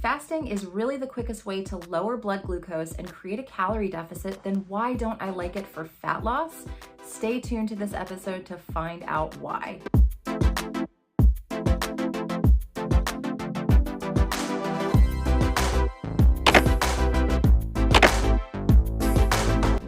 fasting is really the quickest way to lower blood glucose and create a calorie deficit, then why don't I like it for fat loss? Stay tuned to this episode to find out why.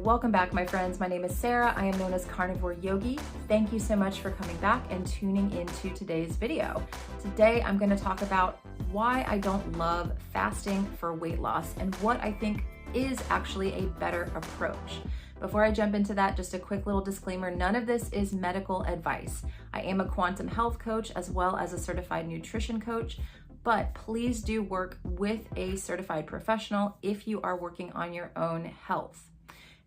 Welcome back, my friends. My name is Sarah. I am known as Carnivore Yogi. Thank you so much for coming back and tuning into today's video. Today, I'm going to talk about why I don't love fasting for weight loss and what I think is actually a better approach. Before I jump into that, just a quick little disclaimer. None of this is medical advice. I am a quantum health coach as well as a certified nutrition coach, but please do work with a certified professional if you are working on your own health.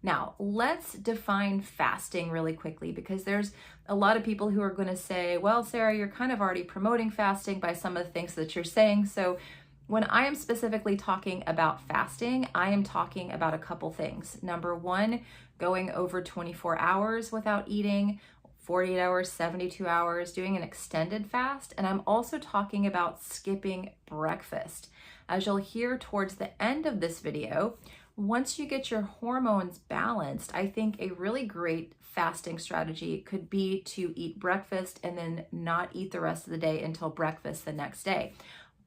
Now, let's define fasting really quickly, because there's a lot of people who are going to say, well, Sarah, you're kind of already promoting fasting by some of the things that you're saying. So when I am specifically talking about fasting, I am talking about a couple things. Number one, going over 24 hours without eating, 48 hours, 72 hours, doing an extended fast. And I'm also talking about skipping breakfast. As you'll hear towards the end of this video, once you get your hormones balanced, I think a really great fasting strategy could be to eat breakfast and then not eat the rest of the day until breakfast the next day.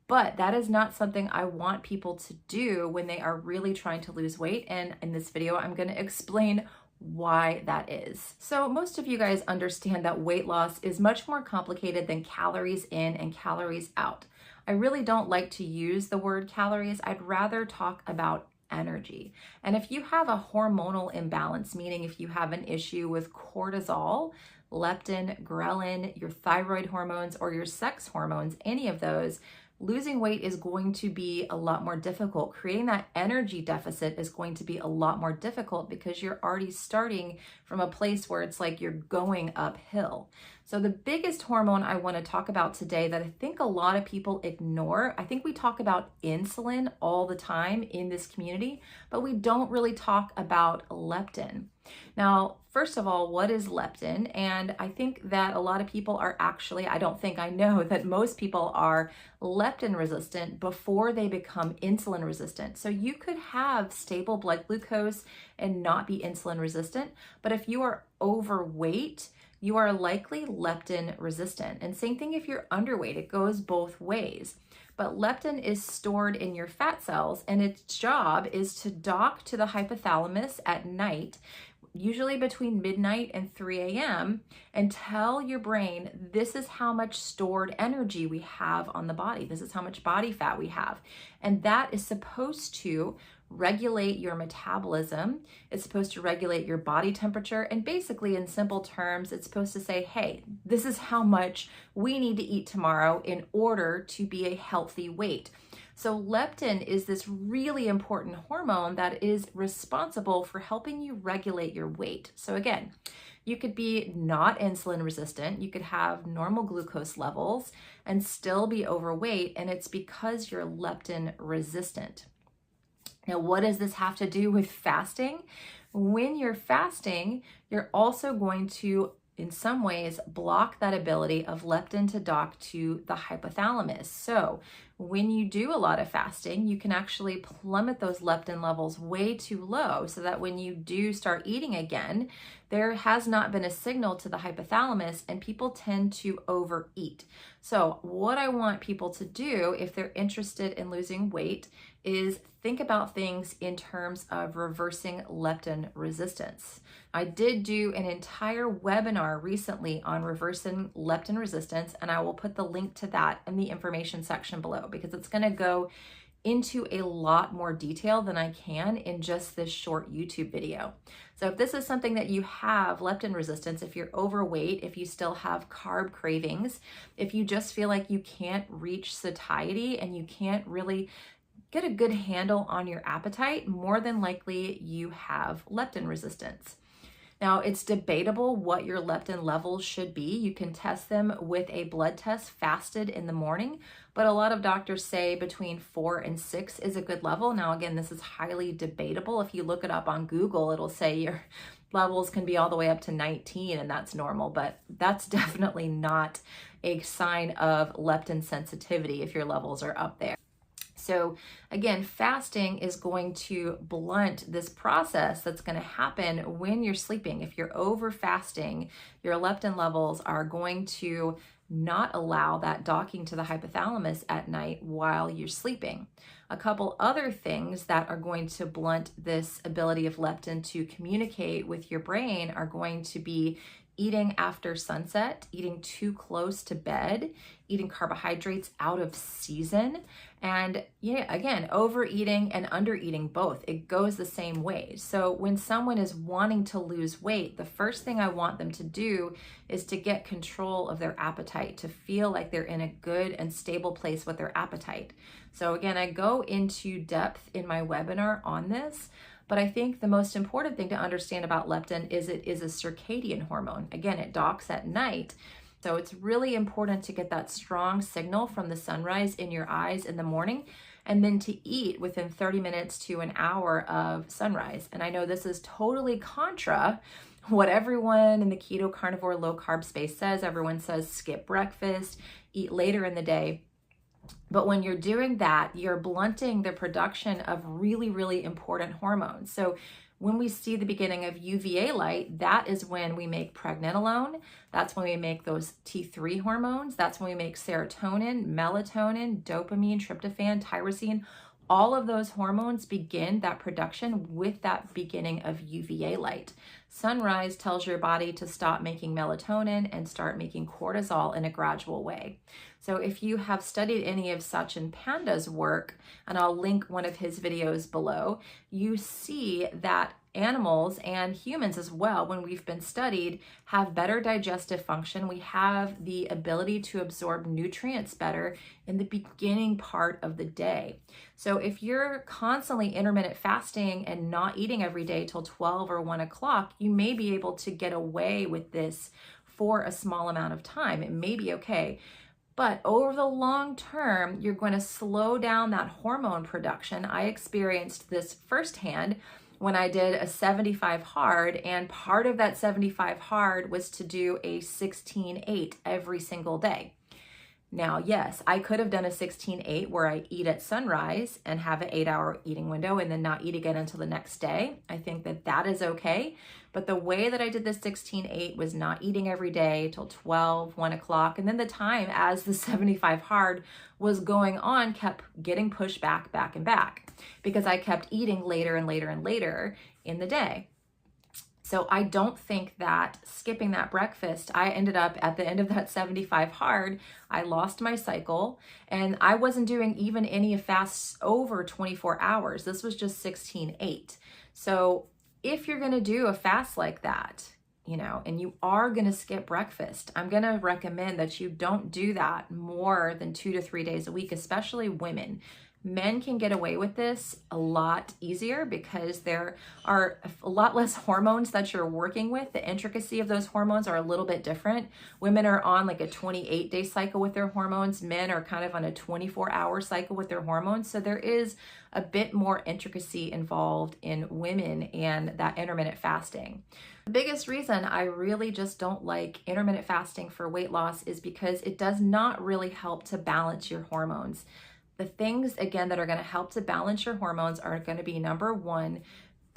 But that is not something I want people to do when they are really trying to lose weight. And in this video, I'm going to explain why that is. So most of you guys understand that weight loss is much more complicated than calories in and calories out. I really don't like to use the word calories. I'd rather talk about energy. And if you have a hormonal imbalance, meaning if you have an issue with cortisol, leptin, ghrelin, your thyroid hormones, or your sex hormones, any of those, losing weight is going to be a lot more difficult. Creating that energy deficit is going to be a lot more difficult because you're already starting from a place where it's like you're going uphill. So the biggest hormone I want to talk about today that I think a lot of people ignore, I think we talk about insulin all the time in this community, but we don't really talk about leptin. Now, first of all, what is leptin? And I think that a lot of people are actually, I know that most people are leptin resistant before they become insulin resistant. So you could have stable blood glucose and not be insulin resistant, but if you are overweight, you are likely leptin resistant. And same thing if you're underweight, it goes both ways. But leptin is stored in your fat cells, and its job is to dock to the hypothalamus at night, usually between midnight and 3 a.m., and tell your brain, this is how much stored energy we have on the body. This is how much body fat we have. And that is supposed to regulate your metabolism. It's supposed to regulate your body temperature. And basically, in simple terms, it's supposed to say, hey, this is how much we need to eat tomorrow in order to be a healthy weight. So leptin is this really important hormone that is responsible for helping you regulate your weight. So again, you could be not insulin resistant, you could have normal glucose levels and still be overweight, and it's because you're leptin resistant. Now, what does this have to do with fasting? When you're fasting, you're also going to, in some ways, block that ability of leptin to dock to the hypothalamus. So when you do a lot of fasting, you can actually plummet those leptin levels way too low so that when you do start eating again, there has not been a signal to the hypothalamus and people tend to overeat. So what I want people to do if they're interested in losing weight is think about things in terms of reversing leptin resistance. I did do an entire webinar recently on reversing leptin resistance, and I will put the link to that in the information section below because it's going to go into a lot more detail than I can in just this short YouTube video. So if this is something that you have leptin resistance, if you're overweight, if you still have carb cravings, if you just feel like you can't reach satiety and you can't really get a good handle on your appetite, more than likely you have leptin resistance. Now, it's debatable what your leptin levels should be. You can test them with a blood test fasted in the morning, but a lot of doctors say between 4 and 6 is a good level. Now, again, this is highly debatable. If you look it up on Google, it'll say your levels can be all the way up to 19 and that's normal, but that's definitely not a sign of leptin sensitivity if your levels are up there. So again, fasting is going to blunt this process that's going to happen when you're sleeping. If you're over fasting, your leptin levels are going to not allow that docking to the hypothalamus at night while you're sleeping. A couple other things that are going to blunt this ability of leptin to communicate with your brain are going to be eating after sunset, eating too close to bed, eating carbohydrates out of season, and again, overeating and undereating both. It goes the same way. So when someone is wanting to lose weight, the first thing I want them to do is to get control of their appetite, to feel like they're in a good and stable place with their appetite. So again, I go into depth in my webinar on this. But I think the most important thing to understand about leptin is it is a circadian hormone. Again, it docks at night. So it's really important to get that strong signal from the sunrise in your eyes in the morning, and then to eat within 30 minutes to an hour of sunrise. And I know this is totally contra what everyone in the keto, carnivore, low carb space says. Everyone says skip breakfast, eat later in the day. But when you're doing that, you're blunting the production of really, really important hormones. So when we see the beginning of UVA light, that is when we make pregnenolone. That's when we make those T3 hormones. That's when we make serotonin, melatonin, dopamine, tryptophan, tyrosine. All of those hormones begin that production with that beginning of UVA light. Sunrise tells your body to stop making melatonin and start making cortisol in a gradual way. So if you have studied any of Sachin Panda's work, and I'll link one of his videos below, you see that animals and humans as well, when we've been studied, have better digestive function. We have the ability to absorb nutrients better in the beginning part of the day. So if you're constantly intermittent fasting and not eating every day till 12 or 1 o'clock, you may be able to get away with this for a small amount of time. It may be okay. But over the long term, you're going to slow down that hormone production. I experienced this firsthand when I did a 75 hard, and part of that 75 hard was to do a 16-8 every single day. Now, yes, I could have done a 16-8 where I eat at sunrise and have an 8-hour eating window and then not eat again until the next day. I think that that is okay. But the way that I did the 16-8 was not eating every day till 12, 1 o'clock. And then the time as the 75 hard was going on kept getting pushed back and back because I kept eating later and later and later in the day. So I don't think that skipping that breakfast, I ended up at the end of that 75 hard, I lost my cycle, and I wasn't doing even any fasts over 24 hours. This was just 16-8. So if you're going to do a fast like that, and you are going to skip breakfast, I'm going to recommend that you don't do that more than 2 to 3 days a week, especially women. Men can get away with this a lot easier because there are a lot less hormones that you're working with. The intricacy of those hormones are a little bit different. Women are on like a 28-day cycle with their hormones. Men are kind of on a 24-hour cycle with their hormones. So there is a bit more intricacy involved in women and that intermittent fasting. The biggest reason I really just don't like intermittent fasting for weight loss is because it does not really help to balance your hormones. The things, again, that are going to help to balance your hormones are going to be, number one,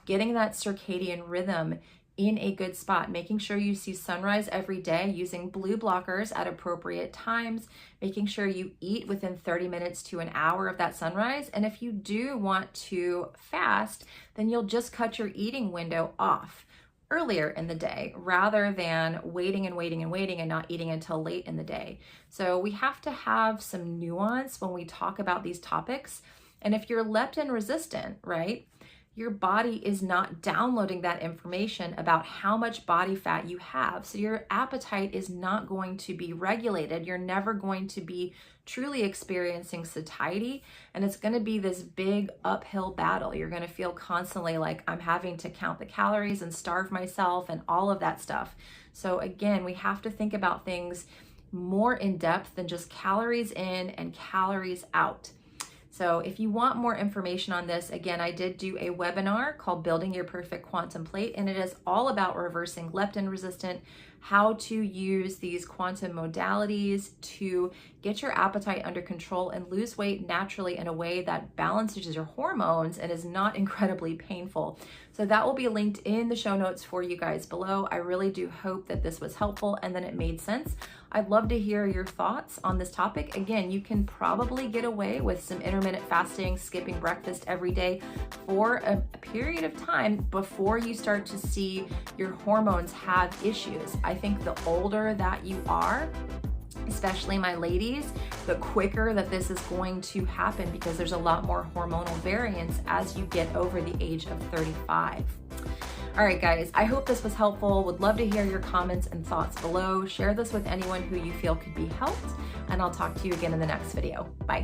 getting that circadian rhythm in a good spot, making sure you see sunrise every day, using blue blockers at appropriate times, making sure you eat within 30 minutes to an hour of that sunrise. And if you do want to fast, then you'll just cut your eating window off earlier in the day rather than waiting and not eating until late in the day. So we have to have some nuance when we talk about these topics. And if you're leptin resistant, right, your body is not downloading that information about how much body fat you have. So your appetite is not going to be regulated. You're never going to be truly experiencing satiety. And it's going to be this big uphill battle. You're going to feel constantly like I'm having to count the calories and starve myself and all of that stuff. So again, we have to think about things more in depth than just calories in and calories out. So if you want more information on this, again, I did do a webinar called Building Your Perfect Quantum Plate, and it is all about reversing leptin resistant how to use these quantum modalities to get your appetite under control and lose weight naturally in a way that balances your hormones and is not incredibly painful. So that will be linked in the show notes for you guys below. I really do hope that this was helpful and that it made sense. I'd love to hear your thoughts on this topic. Again, you can probably get away with some intermittent fasting, skipping breakfast every day for a period of time before you start to see your hormones have issues. I think the older that you are, especially my ladies, the quicker that this is going to happen because there's a lot more hormonal variance as you get over the age of 35. All right, guys, I hope this was helpful. Would love to hear your comments and thoughts below. Share this with anyone who you feel could be helped, and I'll talk to you again in the next video. Bye.